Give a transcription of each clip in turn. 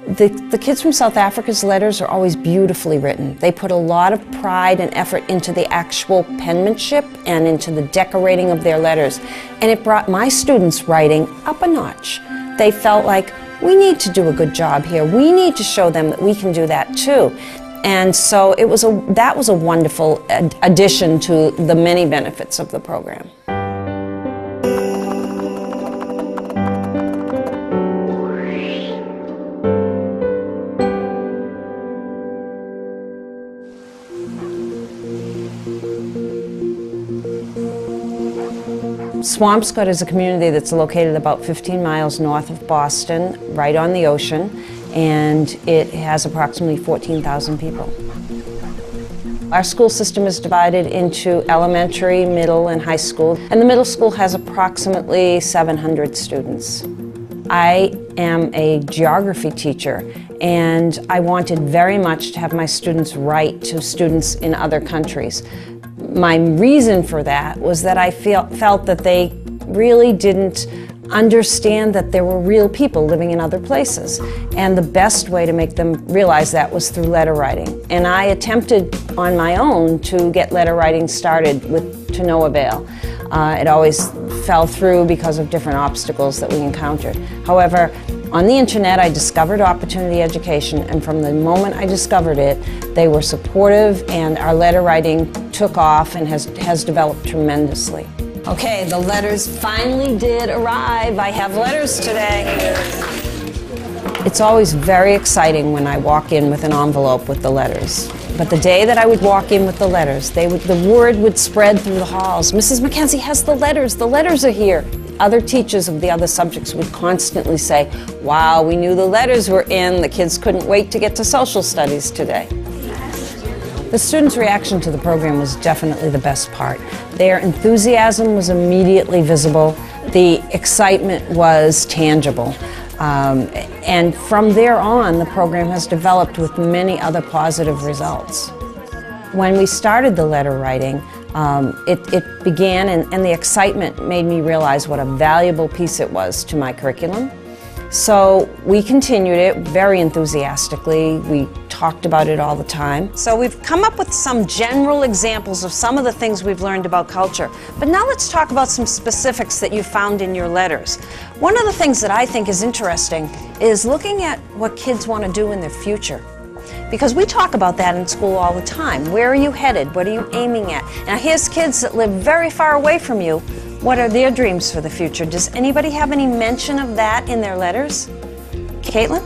The kids from South Africa's letters are always beautifully written. They put a lot of pride and effort into the actual penmanship and into the decorating of their letters. And it brought my students' writing up a notch. They felt like, we need to do a good job here. We need to show them that we can do that too. And so that was a wonderful addition to the many benefits of the program. Swampscott is a community that's located about 15 miles north of Boston, right on the ocean, and it has approximately 14,000 people. Our school system is divided into elementary, middle, and high school, and the middle school has approximately 700 students. I am a geography teacher, and I wanted very much to have my students write to students in other countries. My reason for that was that I felt that they really didn't understand that there were real people living in other places. And the best way to make them realize that was through letter writing. And I attempted on my own to get letter writing started to no avail. It always fell through because of different obstacles that we encountered. However, on the internet, I discovered Opportunity Education, and from the moment I discovered it, they were supportive, and our letter writing took off and has developed tremendously. Okay, the letters finally did arrive. I have letters today. It's always very exciting when I walk in with an envelope with the letters. But the day that I would walk in with the letters, the word would spread through the halls. Mrs. Mackenzie has the letters are here. Other teachers of the other subjects would constantly say, wow, we knew the letters were in, the kids couldn't wait to get to social studies today. The students' reaction to the program was definitely the best part. Their enthusiasm was immediately visible, the excitement was tangible. And from there on, the program has developed with many other positive results. When we started the letter writing, it began, and the excitement made me realize what a valuable piece it was to my curriculum. So we continued it very enthusiastically. We talked about it all the time. So we've come up with some general examples of some of the things we've learned about culture. But now let's talk about some specifics that you found in your letters. One of the things that I think is interesting is looking at what kids want to do in their future. Because we talk about that in school all the time. Where are you headed? What are you aiming at? Now here's kids that live very far away from you. What are their dreams for the future? Does anybody have any mention of that in their letters? Caitlin?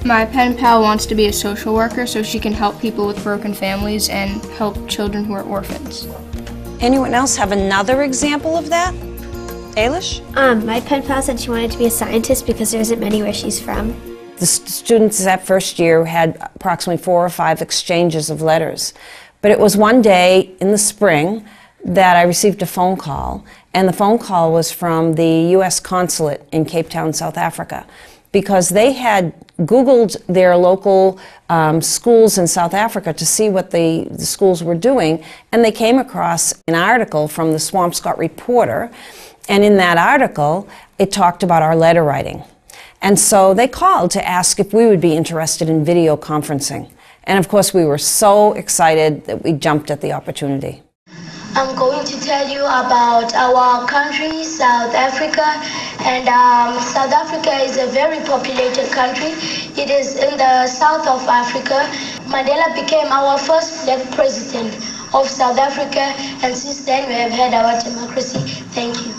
My pen pal wants to be a social worker so she can help people with broken families and help children who are orphans. Anyone else have another example of that? Ailish? My pen pal said she wanted to be a scientist because there isn't many where she's from. The students that first year had approximately 4 or 5 exchanges of letters. But it was one day in the spring that I received a phone call, and the phone call was from the U.S. consulate in Cape Town, South Africa, because they had Googled their local schools in South Africa to see what the schools were doing, and they came across an article from the Swampscott Reporter, and in that article it talked about our letter writing. And so they called to ask if we would be interested in video conferencing. And of course we were so excited that we jumped at the opportunity. I'm going to tell you about our country, South Africa. And South Africa is a very populated country. It is in the south of Africa. Mandela became our first black president of South Africa, and since then we have had our democracy. Thank you.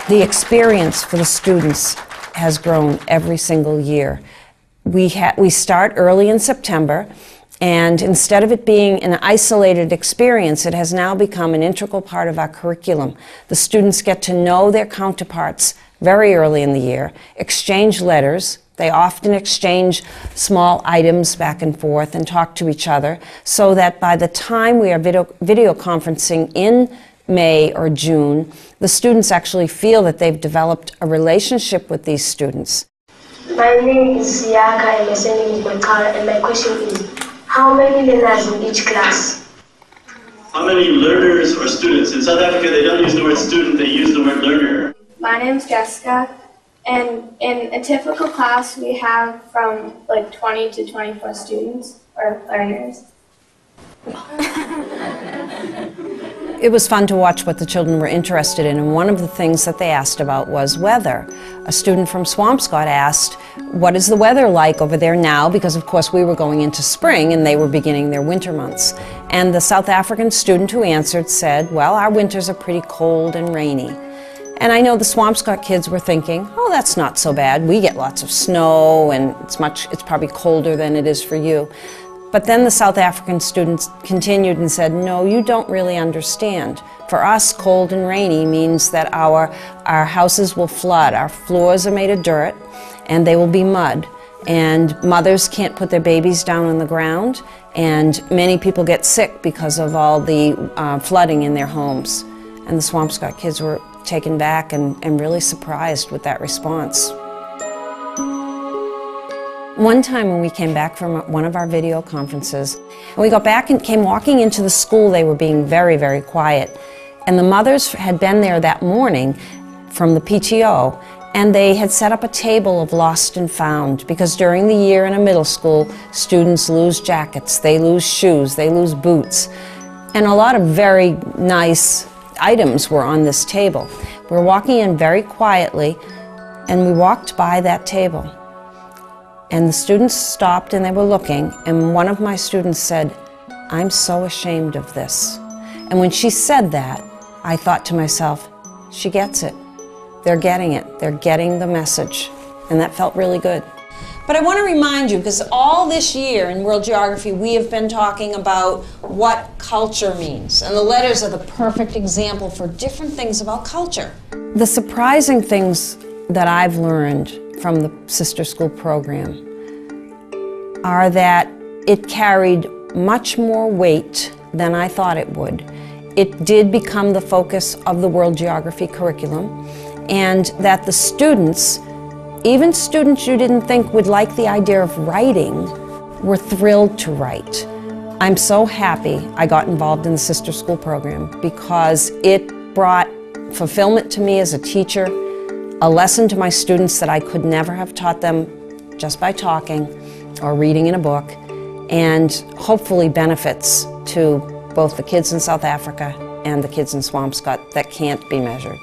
The experience for the students has grown every single year. We start early in September, and instead of it being an isolated experience, it has now become an integral part of our curriculum. The students get to know their counterparts very early in the year, exchange letters. They often exchange small items back and forth and talk to each other, so that by the time we are video conferencing in May or June, the students actually feel that they've developed a relationship with these students. My name is Siaka, and my surname is Makara, and my question is, how many learners in each class? How many learners or students? In South Africa, they don't use the word student, they use the word learner. My name is Jessica, And in a typical class, we have from like 20 to 24 students or learners. It was fun to watch what the children were interested in, and one of the things that they asked about was weather. A student from Swampscott asked, what is the weather like over there now? Because of course we were going into spring and they were beginning their winter months. And the South African student who answered said, well, our winters are pretty cold and rainy. And I know the Swampscott kids were thinking, oh, that's not so bad. We get lots of snow and it's probably colder than it is for you. But then the South African students continued and said, no, you don't really understand. For us, cold and rainy means that our houses will flood. Our floors are made of dirt and they will be mud. And mothers can't put their babies down on the ground, and many people get sick because of all the flooding in their homes. And the Swampscott kids were taken back and really surprised with that response. One time when we came back from one of our video conferences, and we got back and came walking into the school, they were being very, very quiet. And the mothers had been there that morning from the PTO, and they had set up a table of lost and found, because during the year in a middle school, students lose jackets, they lose shoes, they lose boots. And a lot of very nice items were on this table. We were walking in very quietly, and we walked by that table. And the students stopped and they were looking, and one of my students said, I'm so ashamed of this. And when she said that, I thought to myself, she gets it. They're getting it. They're getting the message. And that felt really good. But I want to remind you, because all this year in World Geography, we have been talking about what culture means. And the letters are the perfect example for different things about culture. The surprising things that I've learned from the Sister School program are that it carried much more weight than I thought it would. It did become the focus of the World Geography curriculum, and that the students, even students you didn't think would like the idea of writing, were thrilled to write. I'm so happy I got involved in the Sister School program, because it brought fulfillment to me as a teacher, a lesson to my students that I could never have taught them just by talking or reading in a book, and hopefully benefits to both the kids in South Africa and the kids in Swampscott that can't be measured.